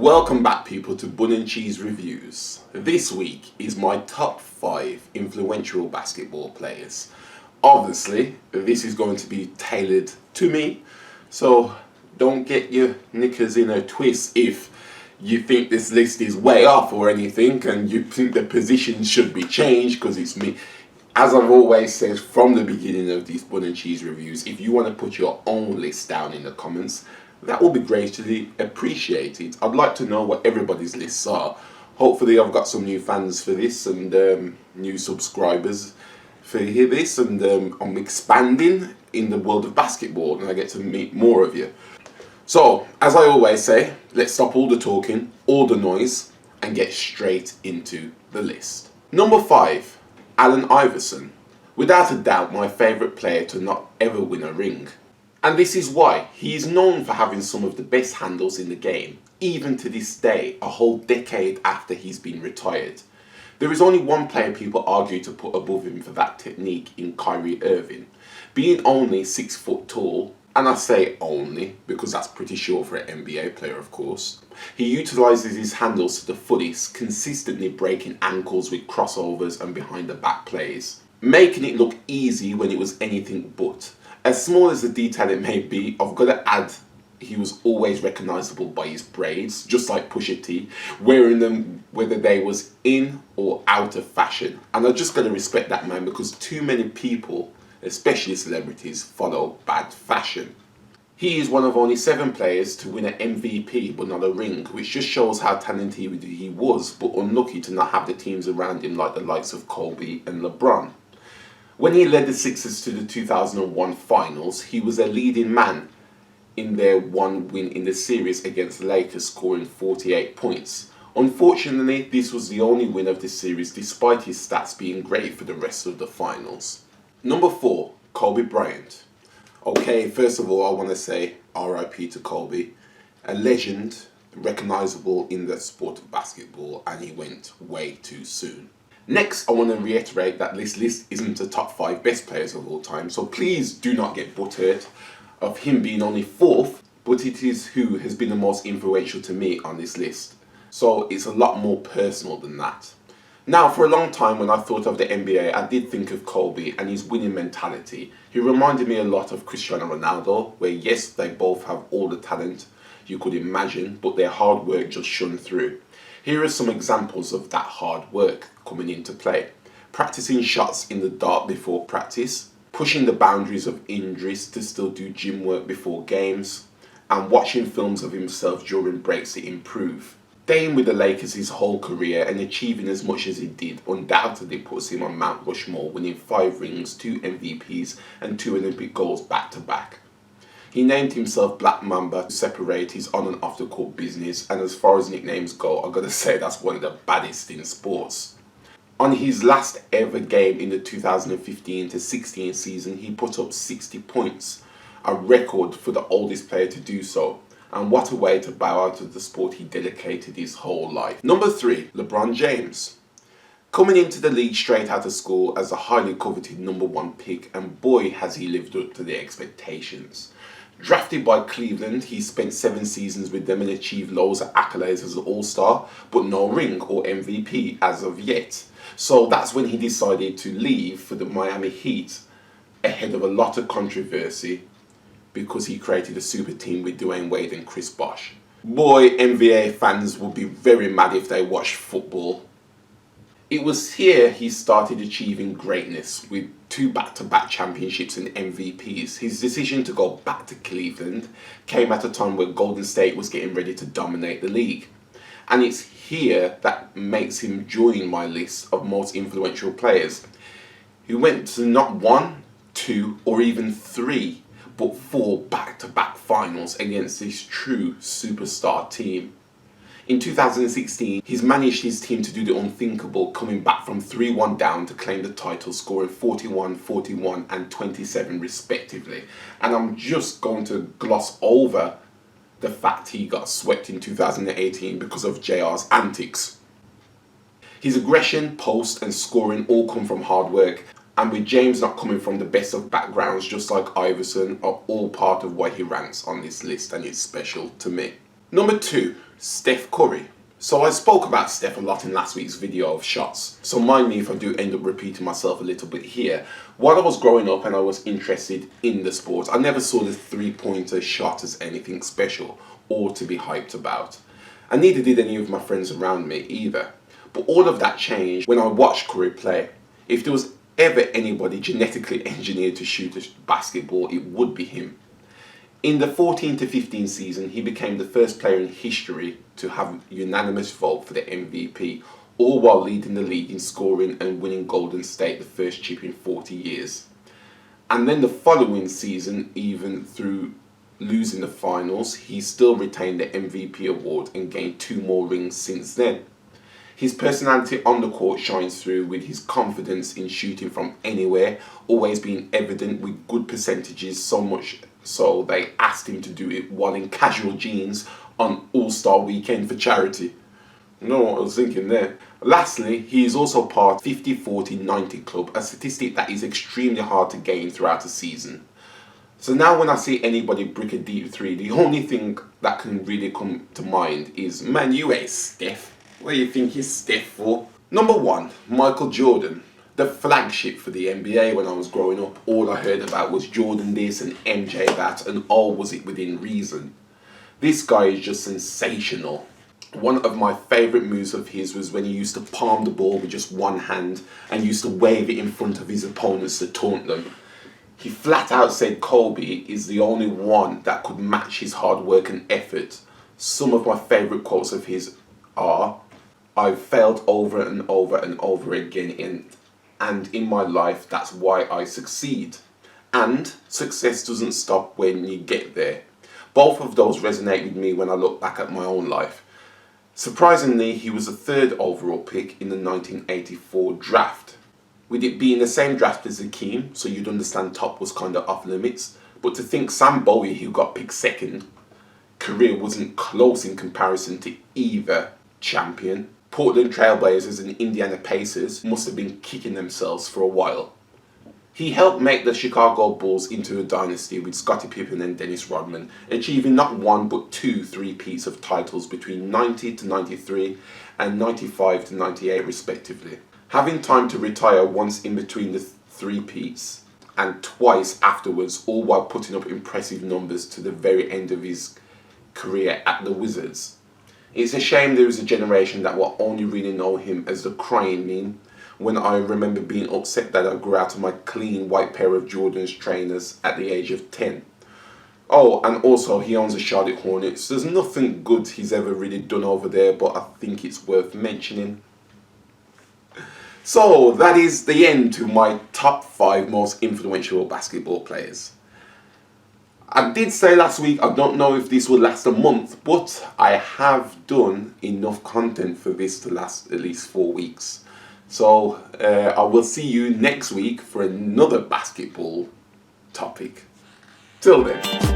Welcome back, people, to Bun&Cheese Reviews. This week is my top 5 influential basketball players. Obviously, this is going to be tailored to me, so don't get your knickers in a twist if you think this list is way off or anything and you think the position should be changed, because it's me. As I've always said from the beginning of these Bun&Cheese Reviews, if you want to put your own list down in the comments, that will be greatly appreciated. I'd like to know what everybody's lists are. Hopefully I've got some new fans for this and new subscribers for hear this, and I'm expanding in the world of basketball and I get to meet more of you. So, as I always say, let's stop all the talking, all the noise, and get straight into the list. Number 5, Allen Iverson. Without a doubt, my favourite player to not ever win a ring. And this is why. He is known for having some of the best handles in the game, even to this day, a whole decade after he's been retired. There is only one player people argue to put above him for that technique in Kyrie Irving. Being only 6 foot tall, and I say only because that's pretty short for an NBA player, of course, he utilises his handles to the fullest, consistently breaking ankles with crossovers and behind the back plays, making it look easy when it was anything but. As small as the detail it may be, I've got to add he was always recognisable by his braids, just like Pusha T, wearing them whether they was in or out of fashion. And I just got to respect that man, because too many people, especially celebrities, follow bad fashion. He is one of only 7 players to win an MVP but not a ring, which just shows how talented he was, but unlucky to not have the teams around him like the likes of Kobe and LeBron. When he led the Sixers to the 2001 finals, he was a leading man in their one win in the series against the Lakers, scoring 48 points. Unfortunately, this was the only win of the series, despite his stats being great for the rest of the finals. Number 4, Kobe Bryant. Okay, first of all, I want to say RIP to Kobe, a legend, recognisable in the sport of basketball, and he went way too soon. Next, I want to reiterate that this list isn't the top 5 best players of all time, so please do not get butthurt of him being only 4th, but it is who has been the most influential to me on this list. So it's a lot more personal than that. Now, for a long time when I thought of the NBA, I did think of Kobe and his winning mentality. He reminded me a lot of Cristiano Ronaldo, where yes, they both have all the talent you could imagine, but their hard work just shone through. Here are some examples of that hard work coming into play. Practicing shots in the dark before practice, pushing the boundaries of injuries to still do gym work before games, and watching films of himself during breaks to improve. Staying with the Lakers his whole career and achieving as much as he did undoubtedly puts him on Mount Rushmore, winning 5 rings, 2 MVPs and 2 Olympic golds back to back. He named himself Black Mamba to separate his on and off the court business, and as far as nicknames go, I've got to say that's one of the baddest in sports. On his last ever game in the 2015-16 season, he put up 60 points, a record for the oldest player to do so. And what a way to bow out of the sport he dedicated his whole life. Number 3, LeBron James. Coming into the league straight out of school as a highly coveted number 1 pick, and boy has he lived up to the expectations. Drafted by Cleveland, he spent 7 seasons with them and achieved loads of accolades as an all-star, but no ring or MVP as of yet. So that's when he decided to leave for the Miami Heat, ahead of a lot of controversy, because he created a super team with Dwayne Wade and Chris Bosh. Boy, NBA fans would be very mad if they watched football. It was here he started achieving greatness with 2 back-to-back championships and MVPs. His decision to go back to Cleveland came at a time where Golden State was getting ready to dominate the league. And it's here that makes him join my list of most influential players. He went to not 1, 2 or even 3, but 4 back-to-back finals against this true superstar team. In 2016, he's managed his team to do the unthinkable, coming back from 3-1 down to claim the title, scoring 41, 41 and 27 respectively. And I'm just going to gloss over the fact he got swept in 2018 because of JR's antics. His aggression, post and scoring all come from hard work, and with James not coming from the best of backgrounds, just like Iverson, are all part of why he ranks on this list, and it's special to me. Number 2, Steph Curry. So I spoke about Steph a lot in last week's video of shots, so mind me if I do end up repeating myself a little bit here. While I was growing up and I was interested in the sport, I never saw the three-pointer shot as anything special or to be hyped about. And neither did any of my friends around me either. But all of that changed when I watched Curry play. If there was ever anybody genetically engineered to shoot a basketball, it would be him. In the 14 to 15 season, he became the first player in history to have a unanimous vote for the MVP, all while leading the league in scoring and winning Golden State the first chip in 40 years. And then the following season, even through losing the finals, he still retained the MVP award and gained 2 more rings since then. His personality on the court shines through with his confidence in shooting from anywhere, always being evident with good percentages, so much so they asked him to do it while in casual jeans on All-Star Weekend for charity. You know what I was thinking there. Lastly, he is also part of the 50-40-90 club, a statistic that is extremely hard to gain throughout a season. So now when I see anybody brick a deep 3, the only thing that can really come to mind is, man, you ain't Steph. What do you think he's Steph for? Number 1, Michael Jordan. The flagship for the NBA when I was growing up. All I heard about was Jordan this and MJ that, and oh, was it within reason. This guy is just sensational. One of my favourite moves of his was when he used to palm the ball with just one hand and used to wave it in front of his opponents to taunt them. He flat out said Kobe is the only one that could match his hard work and effort. Some of my favourite quotes of his are, "I've failed over and over and over again and in my life that's why I succeed." And success doesn't stop when you get there. Both of those resonate with me when I look back at my own life. Surprisingly, he was the 3rd overall pick in the 1984 draft. With it being the same draft as Hakeem, so you'd understand top was kind of off limits. But to think Sam Bowie, who got picked 2nd, career wasn't close in comparison to either champion. Portland Trailblazers and Indiana Pacers must have been kicking themselves for a while. He helped make the Chicago Bulls into a dynasty with Scottie Pippen and Dennis Rodman, achieving not 1 but 2 three-peats of titles between 90 to 93 and 95 to 98 respectively. Having time to retire once in between the three-peats and twice afterwards, all while putting up impressive numbers to the very end of his career at the Wizards. It's a shame there is a generation that will only really know him as the crying meme, when I remember being upset that I grew out of my clean white pair of Jordan's trainers at the age of 10. Oh, and also he owns the Charlotte Hornets. There's nothing good he's ever really done over there, but I think it's worth mentioning. So that is the end to my top 5 most influential basketball players. I did say last week I don't know if this will last a month, but I have done enough content for this to last at least 4 weeks. So I will see you next week for another basketball topic. Till then.